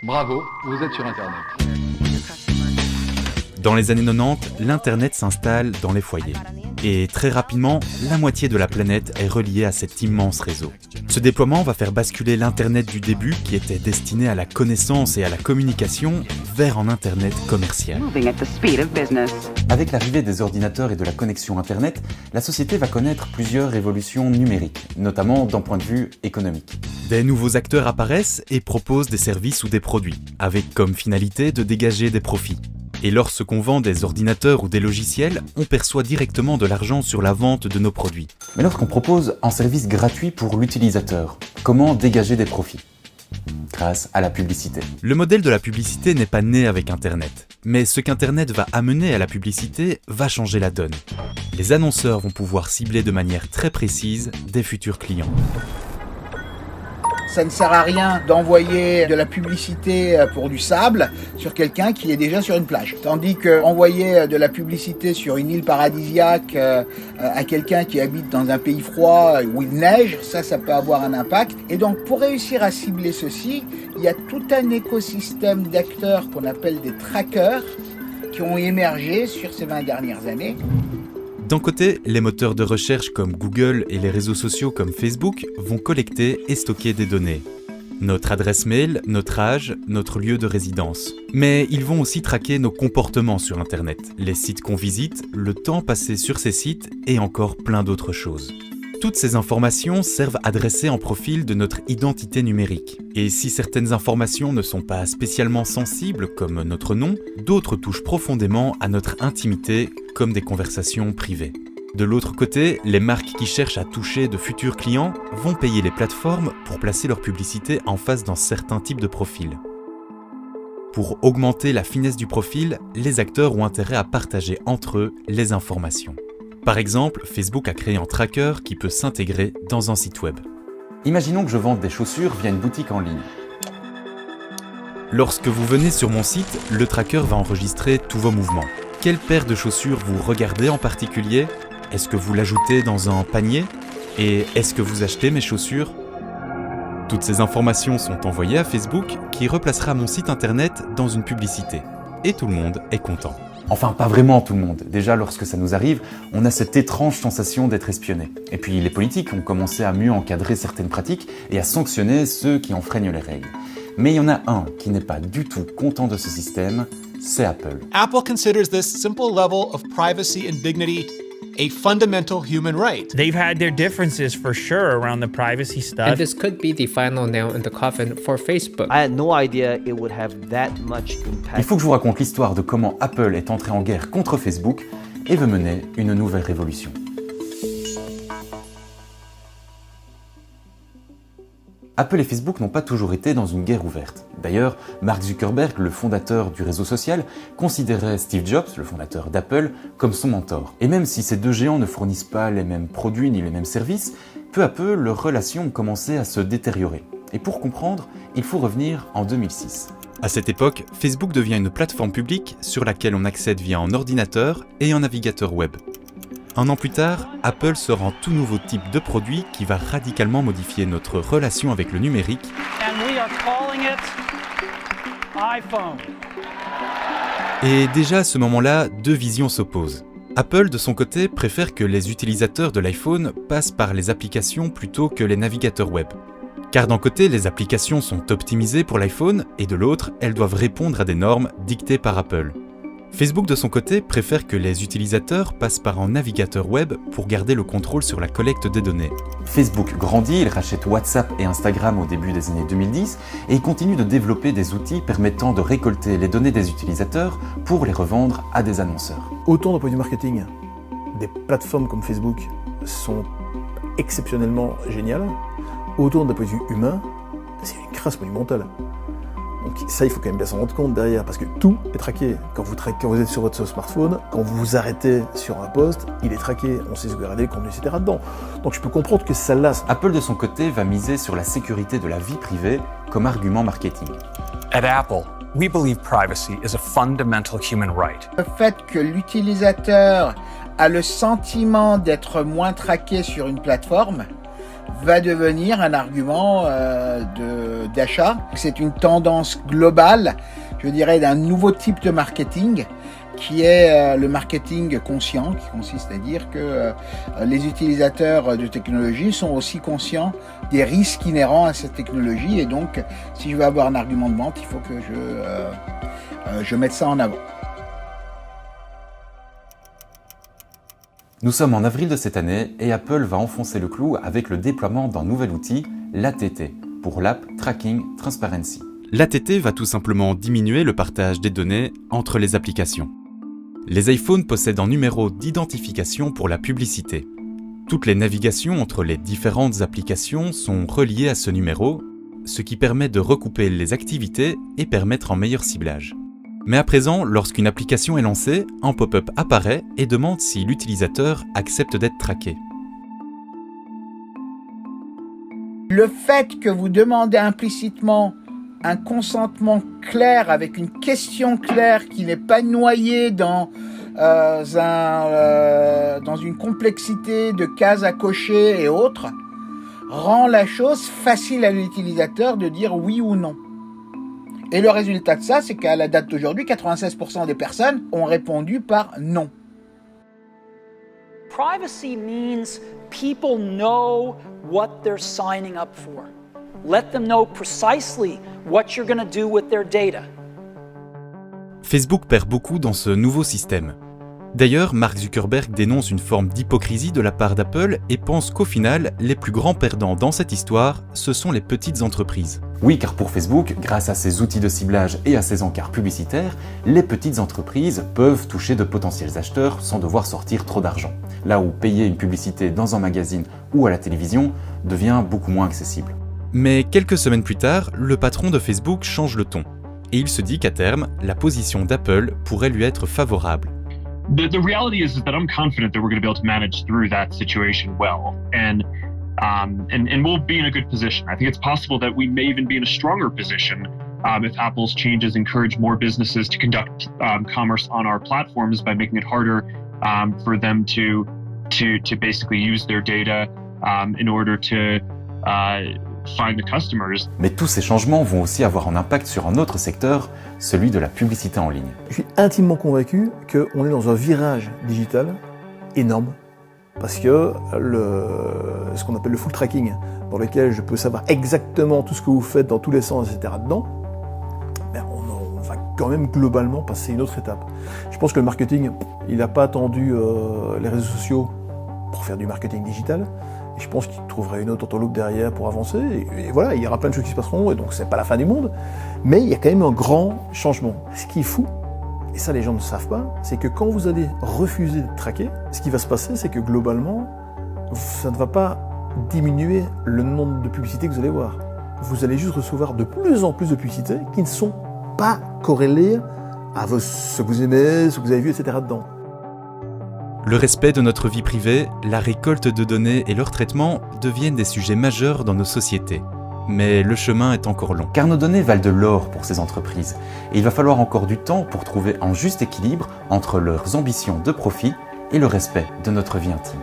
Bravo, vous êtes sur Internet. Dans les années 90, l'Internet s'installe dans les foyers. Et très rapidement, la moitié de la planète est reliée à cet immense réseau. Ce déploiement va faire basculer l'Internet du début, qui était destiné à la connaissance et à la communication, vers un Internet commercial. Avec l'arrivée des ordinateurs et de la connexion Internet, la société va connaître plusieurs révolutions numériques, notamment d'un point de vue économique. Des nouveaux acteurs apparaissent et proposent des services ou des produits, avec comme finalité de dégager des profits. Et lorsqu'on vend des ordinateurs ou des logiciels, on perçoit directement de l'argent sur la vente de nos produits. Mais lorsqu'on propose un service gratuit pour l'utilisateur, comment dégager des profits ? Grâce à la publicité. Le modèle de la publicité n'est pas né avec Internet, mais ce qu'Internet va amener à la publicité va changer la donne. Les annonceurs vont pouvoir cibler de manière très précise des futurs clients. Ça ne sert à rien d'envoyer de la publicité pour du sable sur quelqu'un qui est déjà sur une plage. Tandis qu'envoyer de la publicité sur une île paradisiaque à quelqu'un qui habite dans un pays froid où il neige, ça peut avoir un impact. Et donc pour réussir à cibler ceci, il y a tout un écosystème d'acteurs qu'on appelle des trackers qui ont émergé sur ces 20 dernières années. D'un côté, les moteurs de recherche comme Google et les réseaux sociaux comme Facebook vont collecter et stocker des données. Notre adresse mail, notre âge, notre lieu de résidence. Mais ils vont aussi traquer nos comportements sur Internet, les sites qu'on visite, le temps passé sur ces sites et encore plein d'autres choses. Toutes ces informations servent à dresser un profil de notre identité numérique. Et si certaines informations ne sont pas spécialement sensibles, comme notre nom, d'autres touchent profondément à notre intimité, comme des conversations privées. De l'autre côté, les marques qui cherchent à toucher de futurs clients vont payer les plateformes pour placer leur publicité en face d'un certain type de profil. Pour augmenter la finesse du profil, les acteurs ont intérêt à partager entre eux les informations. Par exemple, Facebook a créé un tracker qui peut s'intégrer dans un site web. Imaginons que je vende des chaussures via une boutique en ligne. Lorsque vous venez sur mon site, le tracker va enregistrer tous vos mouvements. Quelle paire de chaussures vous regardez en particulier ? Est-ce que vous l'ajoutez dans un panier ? Et est-ce que vous achetez mes chaussures ? Toutes ces informations sont envoyées à Facebook qui replacera mon site internet dans une publicité. Et tout le monde est content. Enfin, pas vraiment tout le monde. Déjà, lorsque ça nous arrive, on a cette étrange sensation d'être espionné. Et puis, les politiques ont commencé à mieux encadrer certaines pratiques et à sanctionner ceux qui enfreignent les règles. Mais il y en a un qui n'est pas du tout content de ce système, c'est Apple. Apple considers this simple level of privacy and dignity a fundamental human right. They've had their differences for sure around the privacy stuff. And this could be the final nail in the coffin for Facebook. I had no idea it would have that much impact. Il faut que je vous raconte l'histoire de comment Apple est entré en guerre contre Facebook et veut mener une nouvelle révolution. Apple et Facebook n'ont pas toujours été dans une guerre ouverte. D'ailleurs, Mark Zuckerberg, le fondateur du réseau social, considérait Steve Jobs, le fondateur d'Apple, comme son mentor. Et même si ces deux géants ne fournissent pas les mêmes produits ni les mêmes services, peu à peu, leurs relations ont commencé à se détériorer. Et pour comprendre, il faut revenir en 2006. À cette époque, Facebook devient une plateforme publique sur laquelle on accède via un ordinateur et un navigateur web. Un an plus tard, Apple sort un tout nouveau type de produit qui va radicalement modifier notre relation avec le numérique. And we are calling it iPhone. Et déjà à ce moment-là, deux visions s'opposent. Apple, de son côté, préfère que les utilisateurs de l'iPhone passent par les applications plutôt que les navigateurs web. Car d'un côté, les applications sont optimisées pour l'iPhone et de l'autre, elles doivent répondre à des normes dictées par Apple. Facebook, de son côté, préfère que les utilisateurs passent par un navigateur web pour garder le contrôle sur la collecte des données. Facebook grandit, il rachète WhatsApp et Instagram au début des années 2010 et il continue de développer des outils permettant de récolter les données des utilisateurs pour les revendre à des annonceurs. Autant d'un point de vue marketing, des plateformes comme Facebook sont exceptionnellement géniales, autant d'un point de vue humain, c'est une crasse monumentale. Donc ça, il faut quand même bien s'en rendre compte derrière, parce que tout est traqué. Quand vous êtes sur votre smartphone, quand vous vous arrêtez sur un post, il est traqué, on sait ce que vous regardez, contenu, etc. dedans. Donc je peux comprendre que ça lasse. Apple, de son côté, va miser sur la sécurité de la vie privée comme argument marketing. At Apple, we believe privacy is a fundamental human right. Le fait que l'utilisateur a le sentiment d'être moins traqué sur une plateforme va devenir un argument d'achat. C'est une tendance globale, je dirais, d'un nouveau type de marketing qui est le marketing conscient, qui consiste à dire que les utilisateurs de technologie sont aussi conscients des risques inhérents à cette technologie, et donc si je veux avoir un argument de vente, il faut que je mette ça en avant. Nous sommes en avril de cette année et Apple va enfoncer le clou avec le déploiement d'un nouvel outil, l'ATT, pour l'App Tracking Transparency. L'ATT va tout simplement diminuer le partage des données entre les applications. Les iPhones possèdent un numéro d'identification pour la publicité. Toutes les navigations entre les différentes applications sont reliées à ce numéro, ce qui permet de recouper les activités et permettre un meilleur ciblage. Mais à présent, lorsqu'une application est lancée, un pop-up apparaît et demande si l'utilisateur accepte d'être traqué. Le fait que vous demandez implicitement un consentement clair avec une question claire qui n'est pas noyée dans une complexité de cases à cocher et autres, rend la chose facile à l'utilisateur de dire oui ou non. Et le résultat de ça, c'est qu'à la date d'aujourd'hui, 96% des personnes ont répondu par non. Privacy means people know what they're signing up for. Let them know precisely what you're going to do with their data. Facebook perd beaucoup dans ce nouveau système. D'ailleurs, Mark Zuckerberg dénonce une forme d'hypocrisie de la part d'Apple et pense qu'au final, les plus grands perdants dans cette histoire, ce sont les petites entreprises. Oui, car pour Facebook, grâce à ses outils de ciblage et à ses encarts publicitaires, les petites entreprises peuvent toucher de potentiels acheteurs sans devoir sortir trop d'argent. Là où payer une publicité dans un magazine ou à la télévision devient beaucoup moins accessible. Mais quelques semaines plus tard, le patron de Facebook change le ton. Et il se dit qu'à terme, la position d'Apple pourrait lui être favorable. The reality is that I'm confident that we're going to be able to manage through that situation well, and we'll be in a good position. I think it's possible that we may even be in a stronger position if Apple's changes encourage more businesses to conduct commerce on our platforms by making it harder for them to basically use their data in order to find the customers. Mais tous ces changements vont aussi avoir un impact sur un autre secteur, celui de la publicité en ligne. Je suis intimement convaincu qu'on est dans un virage digital énorme, parce que ce qu'on appelle le full tracking, dans lequel je peux savoir exactement tout ce que vous faites dans tous les sens, etc. dedans, ben on va quand même globalement passer une autre étape. Je pense que le marketing, il n'a pas attendu les réseaux sociaux pour faire du marketing digital. Et je pense qu'il trouverait une autre entourloupe derrière pour avancer. Et voilà, il y aura plein de choses qui se passeront, et donc c'est pas la fin du monde. Mais il y a quand même un grand changement. Ce qui est fou, et ça les gens ne savent pas, c'est que quand vous allez refuser d'être traqué, ce qui va se passer, c'est que globalement, ça ne va pas diminuer le nombre de publicités que vous allez voir. Vous allez juste recevoir de plus en plus de publicités qui ne sont pas corrélées à ce que vous aimez, ce que vous avez vu, etc. dedans. Le respect de notre vie privée, la récolte de données et leur traitement deviennent des sujets majeurs dans nos sociétés. Mais le chemin est encore long. Car nos données valent de l'or pour ces entreprises. Et il va falloir encore du temps pour trouver un juste équilibre entre leurs ambitions de profit et le respect de notre vie intime.